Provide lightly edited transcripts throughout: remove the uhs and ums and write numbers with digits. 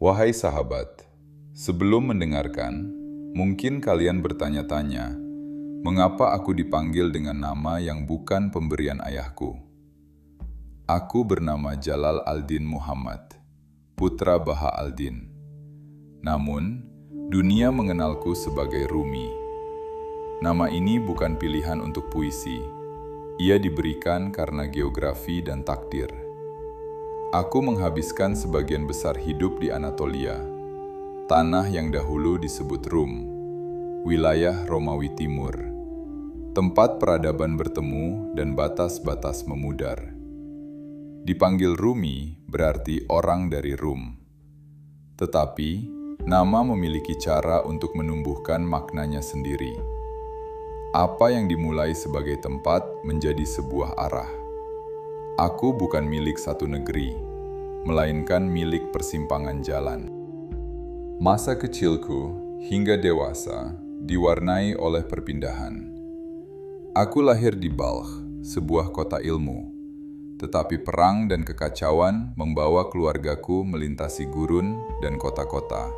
Wahai sahabat, sebelum mendengarkan, mungkin kalian bertanya-tanya, mengapa aku dipanggil dengan nama yang bukan pemberian ayahku? Aku bernama Jalal Aldin Muhammad, putra Baha Aldin. Namun, dunia mengenalku sebagai Rumi. Nama ini bukan pilihan untuk puisi. Ia diberikan karena geografi dan takdir. Aku menghabiskan sebagian besar hidup di Anatolia, tanah yang dahulu disebut Rum, wilayah Romawi Timur, tempat peradaban bertemu dan batas-batas memudar. Dipanggil Rumi berarti orang dari Rum. Tetapi, nama memiliki cara untuk menumbuhkan maknanya sendiri. Apa yang dimulai sebagai tempat menjadi sebuah arah. Aku bukan milik satu negeri, melainkan milik persimpangan jalan. Masa kecilku hingga dewasa diwarnai oleh perpindahan. Aku lahir di Balkh, sebuah kota ilmu, tetapi perang dan kekacauan membawa keluargaku melintasi gurun dan kota-kota,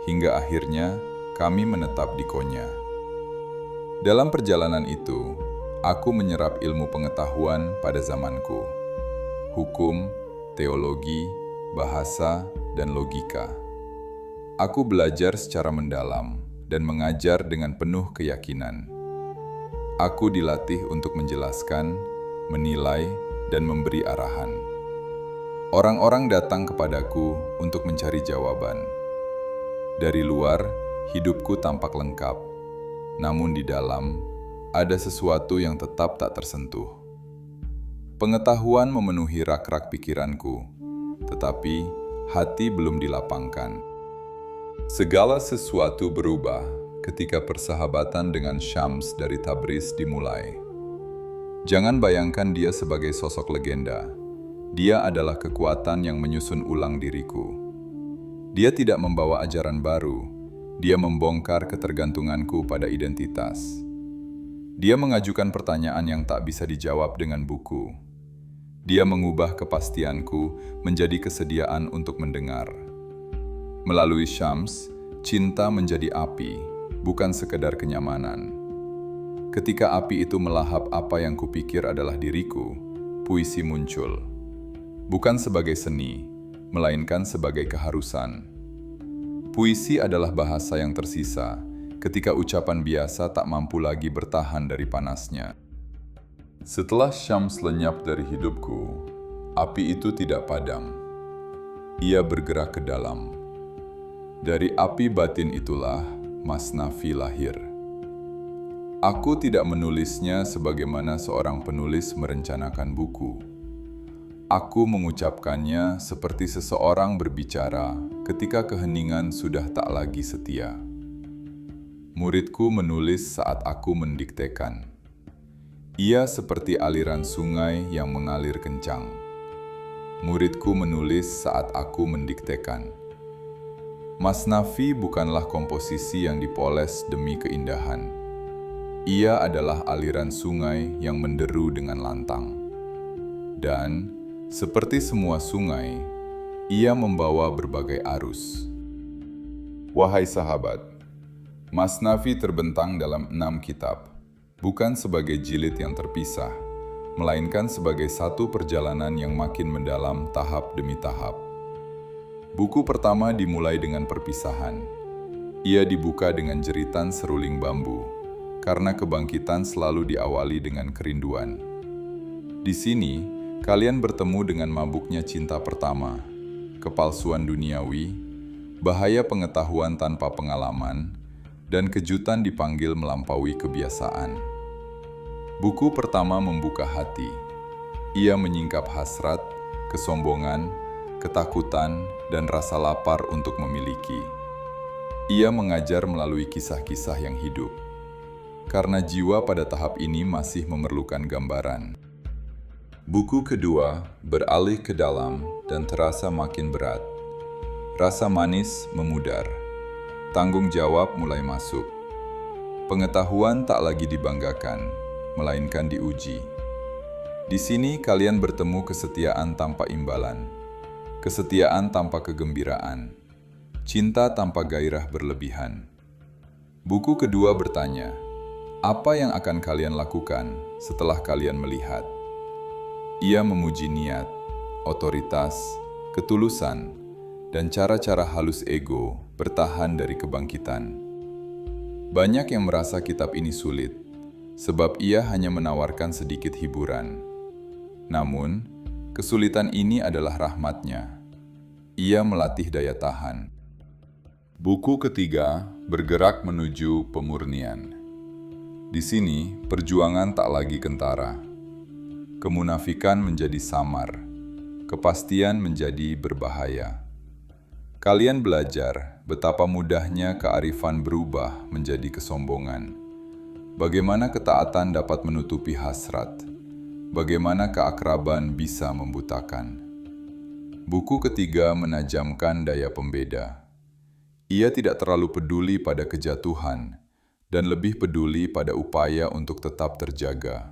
hingga akhirnya kami menetap di Konya. Dalam perjalanan itu, aku menyerap ilmu pengetahuan pada zamanku, hukum, teologi, bahasa, dan logika. Aku belajar secara mendalam dan mengajar dengan penuh keyakinan. Aku dilatih untuk menjelaskan, menilai, dan memberi arahan. Orang-orang datang kepadaku untuk mencari jawaban. Dari luar, hidupku tampak lengkap, namun di dalam, ada sesuatu yang tetap tak tersentuh. Pengetahuan memenuhi rak-rak pikiranku, tetapi hati belum dilapangkan. Segala sesuatu berubah ketika persahabatan dengan Syams dari Tabriz dimulai. Jangan bayangkan dia sebagai sosok legenda. Dia adalah kekuatan yang menyusun ulang diriku. Dia tidak membawa ajaran baru. Dia membongkar ketergantunganku pada identitas. Dia mengajukan pertanyaan yang tak bisa dijawab dengan buku. Dia mengubah kepastianku menjadi kesediaan untuk mendengar. Melalui Syams, cinta menjadi api, bukan sekedar kenyamanan. Ketika api itu melahap apa yang kupikir adalah diriku, puisi muncul. Bukan sebagai seni, melainkan sebagai keharusan. Puisi adalah bahasa yang tersisa, ketika ucapan biasa tak mampu lagi bertahan dari panasnya. Setelah Syams lenyap dari hidupku, api itu tidak padam. Ia bergerak ke dalam. Dari api batin itulah Masnavi lahir. Aku tidak menulisnya sebagaimana seorang penulis merencanakan buku. Aku mengucapkannya seperti seseorang berbicara ketika keheningan sudah tak lagi setia. Muridku menulis saat aku mendiktekan. Ia seperti aliran sungai yang mengalir kencang. Muridku menulis saat aku mendiktekan. Masnavi bukanlah komposisi yang dipoles demi keindahan. Ia adalah aliran sungai yang menderu dengan lantang. Dan, seperti semua sungai, ia membawa berbagai arus. Wahai sahabat, Masnavi terbentang dalam 6 kitab, bukan sebagai jilid yang terpisah, melainkan sebagai satu perjalanan yang makin mendalam tahap demi tahap. Buku pertama dimulai dengan perpisahan. Ia dibuka dengan jeritan seruling bambu, karena kebangkitan selalu diawali dengan kerinduan. Di sini, kalian bertemu dengan mabuknya cinta pertama, kepalsuan duniawi, bahaya pengetahuan tanpa pengalaman, dan kejutan dipanggil melampaui kebiasaan. Buku pertama membuka hati. Ia menyingkap hasrat, kesombongan, ketakutan, dan rasa lapar untuk memiliki. Ia mengajar melalui kisah-kisah yang hidup. Karena jiwa pada tahap ini masih memerlukan gambaran. Buku kedua beralih ke dalam dan terasa makin berat. Rasa manis memudar. Tanggung jawab mulai masuk. Pengetahuan tak lagi dibanggakan, melainkan diuji. Di sini kalian bertemu kesetiaan tanpa imbalan, kesetiaan tanpa kegembiraan, Cinta tanpa gairah berlebihan. Buku kedua bertanya, apa yang akan kalian lakukan setelah kalian melihat? Ia memuji niat, otoritas, ketulusan, dan cara-cara halus ego bertahan dari kebangkitan. Banyak yang merasa kitab ini sulit, sebab ia hanya menawarkan sedikit hiburan. Namun, kesulitan ini adalah rahmatnya. Ia melatih daya tahan. Buku ketiga bergerak menuju pemurnian. Di sini, perjuangan tak lagi kentara. Kemunafikan menjadi samar. Kepastian menjadi berbahaya. Kalian belajar betapa mudahnya kearifan berubah menjadi kesombongan. Bagaimana ketaatan dapat menutupi hasrat. Bagaimana keakraban bisa membutakan. Buku ketiga menajamkan daya pembeda. Ia tidak terlalu peduli pada kejatuhan dan lebih peduli pada upaya untuk tetap terjaga.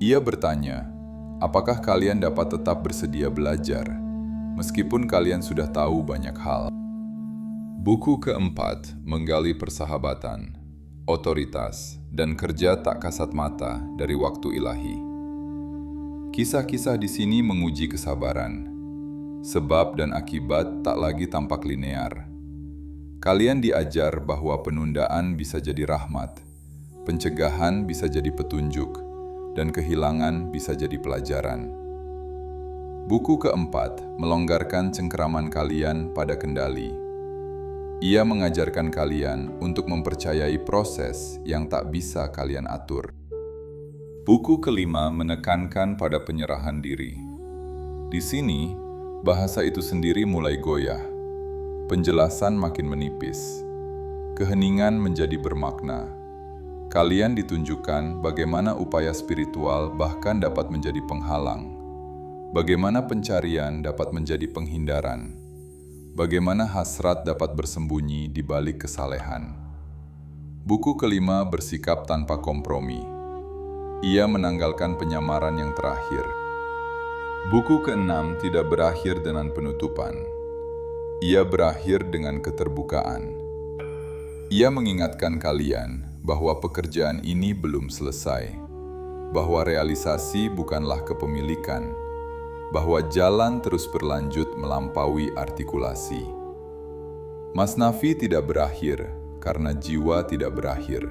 Ia bertanya, apakah kalian dapat tetap bersedia belajar meskipun kalian sudah tahu banyak hal? Buku keempat menggali persahabatan, otoritas, dan kerja tak kasat mata dari waktu ilahi. Kisah-kisah di sini menguji kesabaran. Sebab dan akibat tak lagi tampak linear. Kalian diajar bahwa penundaan bisa jadi rahmat, pencegahan bisa jadi petunjuk, dan kehilangan bisa jadi pelajaran. Buku keempat melonggarkan cengkeraman kalian pada kendali. Ia mengajarkan kalian untuk mempercayai proses yang tak bisa kalian atur. Buku kelima menekankan pada penyerahan diri. Di sini, bahasa itu sendiri mulai goyah. Penjelasan makin menipis. Keheningan menjadi bermakna. Kalian ditunjukkan bagaimana upaya spiritual bahkan dapat menjadi penghalang. Bagaimana pencarian dapat menjadi penghindaran. Bagaimana hasrat dapat bersembunyi di balik kesalehan. Buku kelima bersikap tanpa kompromi. Ia menanggalkan penyamaran yang terakhir. Buku keenam tidak berakhir dengan penutupan. Ia berakhir dengan keterbukaan. Ia mengingatkan kalian bahwa pekerjaan ini belum selesai, bahwa realisasi bukanlah kepemilikan, bahwa jalan terus berlanjut melampaui artikulasi. Masnavi tidak berakhir karena jiwa tidak berakhir.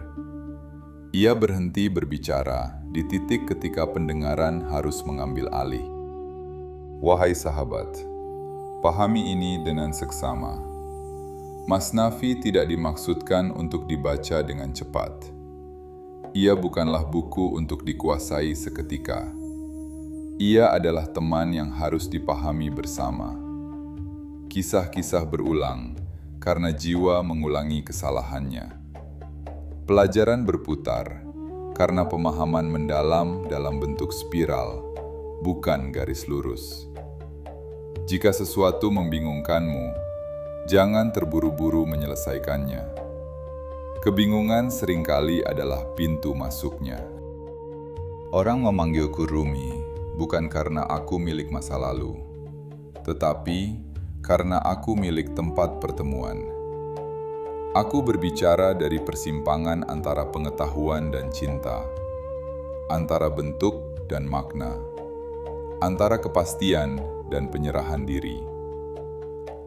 Ia berhenti berbicara di titik ketika pendengaran harus mengambil alih. Wahai sahabat, pahami ini dengan seksama. Masnavi tidak dimaksudkan untuk dibaca dengan cepat. Ia bukanlah buku untuk dikuasai seketika. Ia adalah teman yang harus dipahami bersama. Kisah-kisah berulang karena jiwa mengulangi kesalahannya. Pelajaran berputar karena pemahaman mendalam dalam bentuk spiral, bukan garis lurus. Jika sesuatu membingungkanmu, jangan terburu-buru menyelesaikannya. Kebingungan seringkali adalah pintu masuknya. Orang memanggilku Rumi bukan karena aku milik masa lalu, tetapi karena aku milik tempat pertemuan. Aku berbicara dari persimpangan antara pengetahuan dan cinta, antara bentuk dan makna, antara kepastian dan penyerahan diri.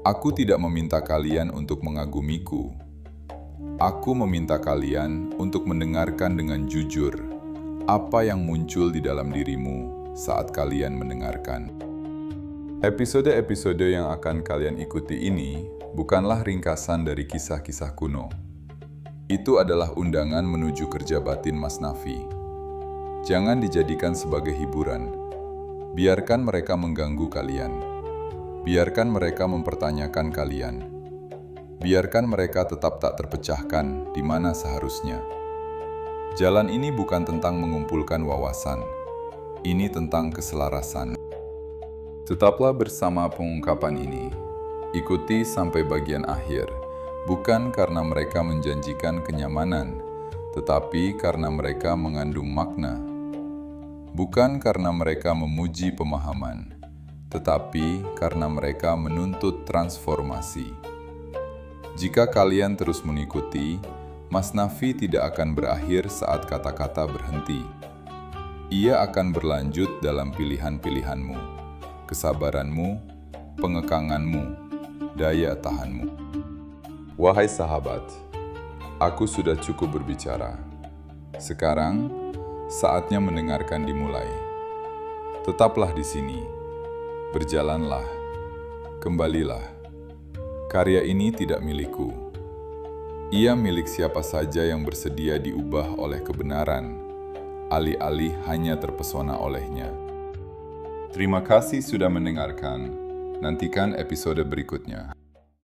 Aku tidak meminta kalian untuk mengagumiku. Aku meminta kalian untuk mendengarkan dengan jujur apa yang muncul di dalam dirimu saat kalian mendengarkan. Episode-episode yang akan kalian ikuti ini bukanlah ringkasan dari kisah-kisah kuno. Itu adalah undangan menuju kerja batin Masnavi. Jangan dijadikan sebagai hiburan. Biarkan mereka mengganggu kalian. Biarkan mereka mempertanyakan kalian. Biarkan mereka tetap tak terpecahkan di mana seharusnya. Jalan ini bukan tentang mengumpulkan wawasan. Ini tentang keselarasan. Tetaplah bersama pengungkapan ini. Ikuti sampai bagian akhir, bukan karena mereka menjanjikan kenyamanan, tetapi karena mereka mengandung makna. Bukan karena mereka memuji pemahaman, tetapi karena mereka menuntut transformasi. Jika kalian terus mengikuti, Masnavi tidak akan berakhir saat kata-kata berhenti. Ia akan berlanjut dalam pilihan-pilihanmu, kesabaranmu, pengekanganmu, daya tahanmu. Wahai sahabat, aku sudah cukup berbicara. Sekarang, saatnya mendengarkan dimulai. Tetaplah di sini. Berjalanlah. Kembalilah. Karya ini tidak milikku. Ia milik siapa saja yang bersedia diubah oleh kebenaran, alih-alih hanya terpesona olehnya. Terima kasih sudah mendengarkan. Nantikan episode berikutnya.